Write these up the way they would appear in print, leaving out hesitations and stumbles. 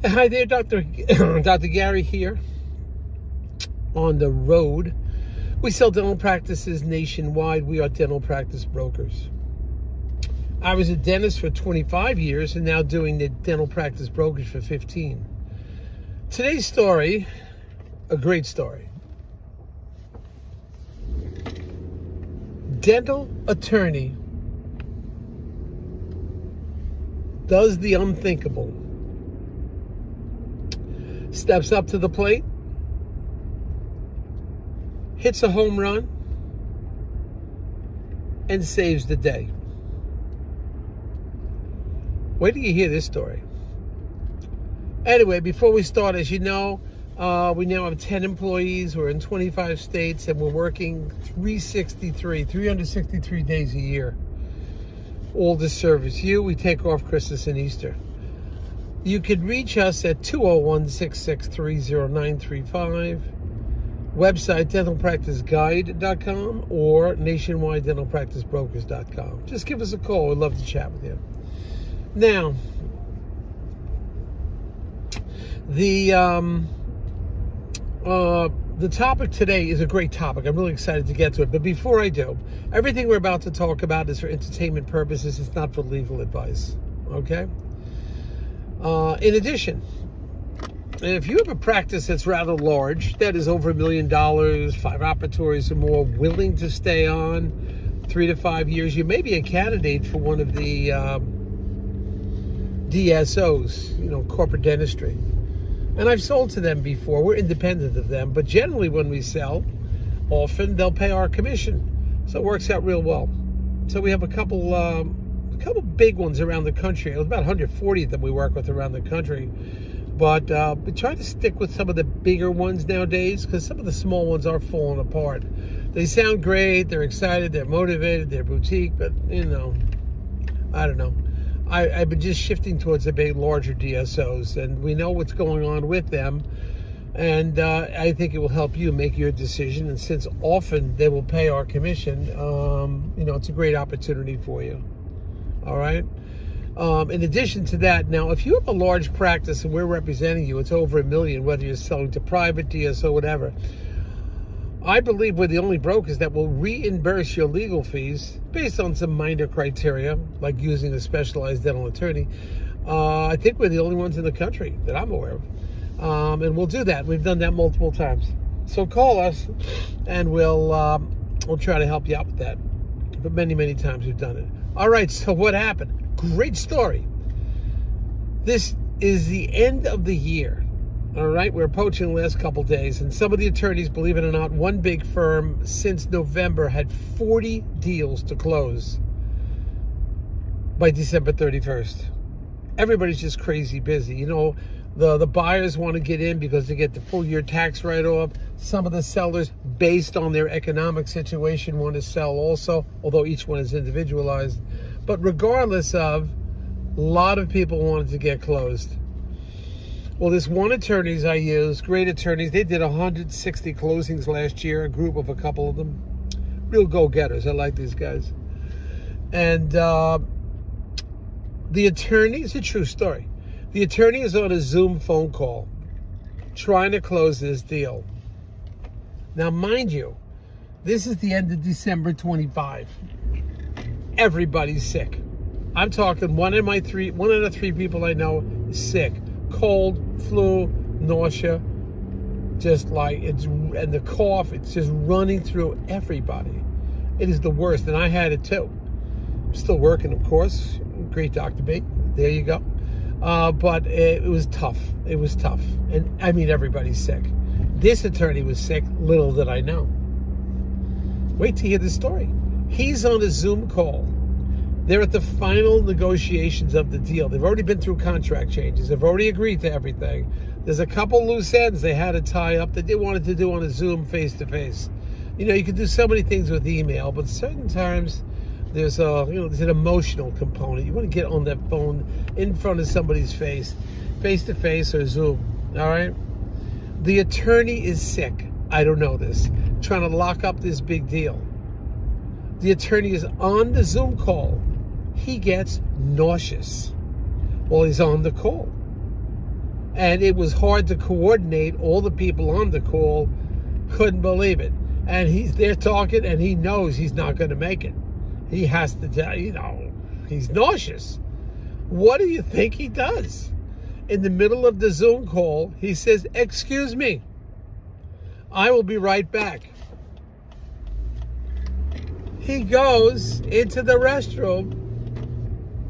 Hi there, Dr. Dr. Gary here on the road. We sell dental practices nationwide. We are dental practice brokers. I was a dentist for 25 years and now doing the dental practice brokerage for 15. Today's story, a great story. Dental attorney does the unthinkable. Steps up to the plate, hits a home run, and saves the day. Wait till you hear this story. Anyway, before we start, as you know, we now have 10 employees. We're in 25 states, and we're working 363 days a year. All to service you. We take off Christmas and Easter. You could reach us at 201-663-0935, website dentalpracticeguide.com or nationwidedentalpracticebrokers.com. Just give us a call. We'd love to chat with you. Now, the topic today is a great topic. I'm really excited to get to it. But before I do, everything we're about to talk about is for entertainment purposes. It's not for legal advice. Okay? In addition, if you have a practice that's rather large, that is over $1 million, 5 operatories or more, willing to stay on 3 to 5 years, you may be a candidate for one of the DSOs, corporate dentistry. And I've sold to them before. We're independent of them, but generally when we sell, often they'll pay our commission. So it works out real well. So we have a couple big ones around the country. It was about 140 that we work with around the country. But we try to stick with some of the bigger ones nowadays because some of the small ones are falling apart. They sound great. They're excited. They're motivated. They're boutique. But, I don't know. I've been just shifting towards the big, larger DSOs. And we know what's going on with them. And I think it will help you make your decision. And since often they will pay our commission, it's a great opportunity for you. All right. In addition to that, now, if you have a large practice and we're representing you, it's over $1 million, whether you're selling to private, DSO, whatever. I believe we're the only brokers that will reimburse your legal fees based on some minor criteria, like using a specialized dental attorney. I think we're the only ones in the country that I'm aware of. And we'll do that. We've done that multiple times. So call us and we'll try to help you out with that. But many, many times we've done it. All right, so what happened? Great story. This is the end of the year. All right, we're approaching the last couple days, and some of the attorneys, believe it or not, one big firm since November had 40 deals to close by December 31st. Everybody's just crazy busy. The buyers want to get in because they get the full year tax write-off. Some of the sellers, based on their economic situation, want to sell also, although each one is individualized. But regardless of, a lot of people wanted to get closed. Well, this one attorneys I use, great attorneys, they did 160 closings last year, a group of a couple of them. Real go-getters. I like these guys. And the attorney, it's a true story. The attorney is on a Zoom phone call trying to close this deal. Now, mind you, this is the end of December 25. Everybody's sick. I'm talking one out of three people I know is sick. Cold, flu, nausea, and the cough, it's just running through everybody. It is the worst, and I had it too. I'm still working, of course. Great Dr. B. There you go. But it was tough. It was tough. And I mean, everybody's sick. This attorney was sick, little did I know. Wait to hear the story. He's on a Zoom call. They're at the final negotiations of the deal. They've already been through contract changes. They've already agreed to everything. There's a couple loose ends they had to tie up that they wanted to do on a Zoom face-to-face. You can do so many things with email, but certain times there's an emotional component. You want to get on that phone in front of somebody's face-to-face or Zoom, all right? The attorney is sick. I don't know this. Trying to lock up this big deal. The attorney is on the Zoom call. He gets nauseous while he's on the call. And it was hard to coordinate. All the people on the call couldn't believe it. And he's there talking, and he knows he's not going to make it. He has to tell, he's nauseous. What do you think he does? In the middle of the Zoom call, he says, "Excuse me, I will be right back." He goes into the restroom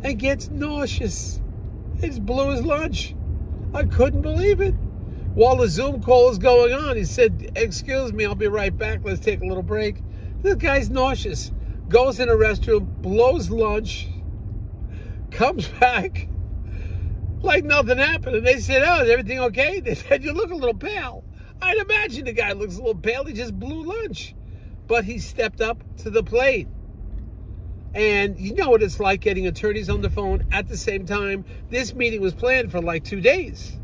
and gets nauseous. He just blew his lunch. I couldn't believe it. While the Zoom call is going on, he said, "Excuse me, I'll be right back. Let's take a little break." This guy's nauseous. Goes in the restroom, blows lunch, comes back like nothing happened. And they said, "Oh, is everything okay?" They said, "You look a little pale." I'd imagine the guy looks a little pale. He just blew lunch. But he stepped up to the plate. And you know what it's like getting attorneys on the phone at the same time. This meeting was planned for like 2 days.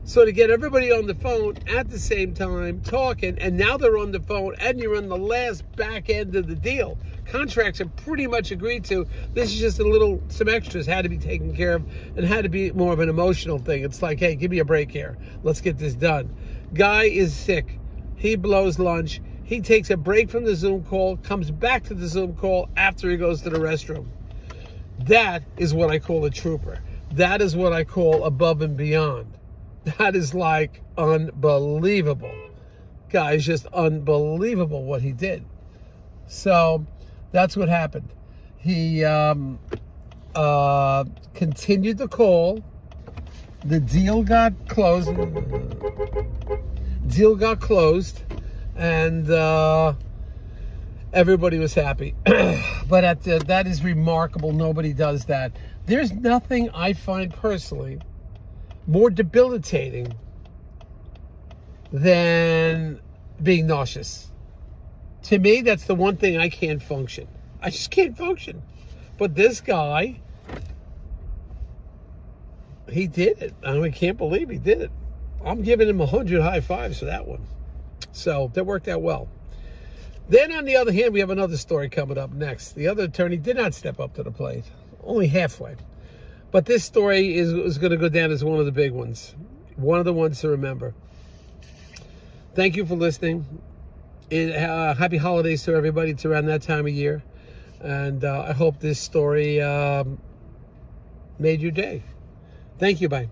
So to get everybody on the phone at the same time talking, and now they're on the phone and you're on the last back end of the deal. Contracts are pretty much agreed to. This is just some extras had to be taken care of and had to be more of an emotional thing. It's like, hey, give me a break here. Let's get this done. Guy is sick. He blows lunch. He takes a break from the Zoom call, comes back to the Zoom call after he goes to the restroom. That is what I call a trooper. That is what I call above and beyond. That is like unbelievable. Guys, just unbelievable what he did. So that's what happened. He continued the call. The deal got closed. And everybody was happy. But that is remarkable. Nobody does that. There's nothing I find personally more debilitating than being nauseous. To me, that's the one thing I can't function. I just can't function. But this guy, he did it. I can't believe he did it. I'm giving him 100 high fives for that one. So that worked out well. Then on the other hand, we have another story coming up next. The other attorney did not step up to the plate, only halfway. But this story is going to go down as one of the big ones, one of the ones to remember. Thank you for listening. Happy holidays to everybody. It's around that time of year. And I hope this story made your day. Thank you. Bye.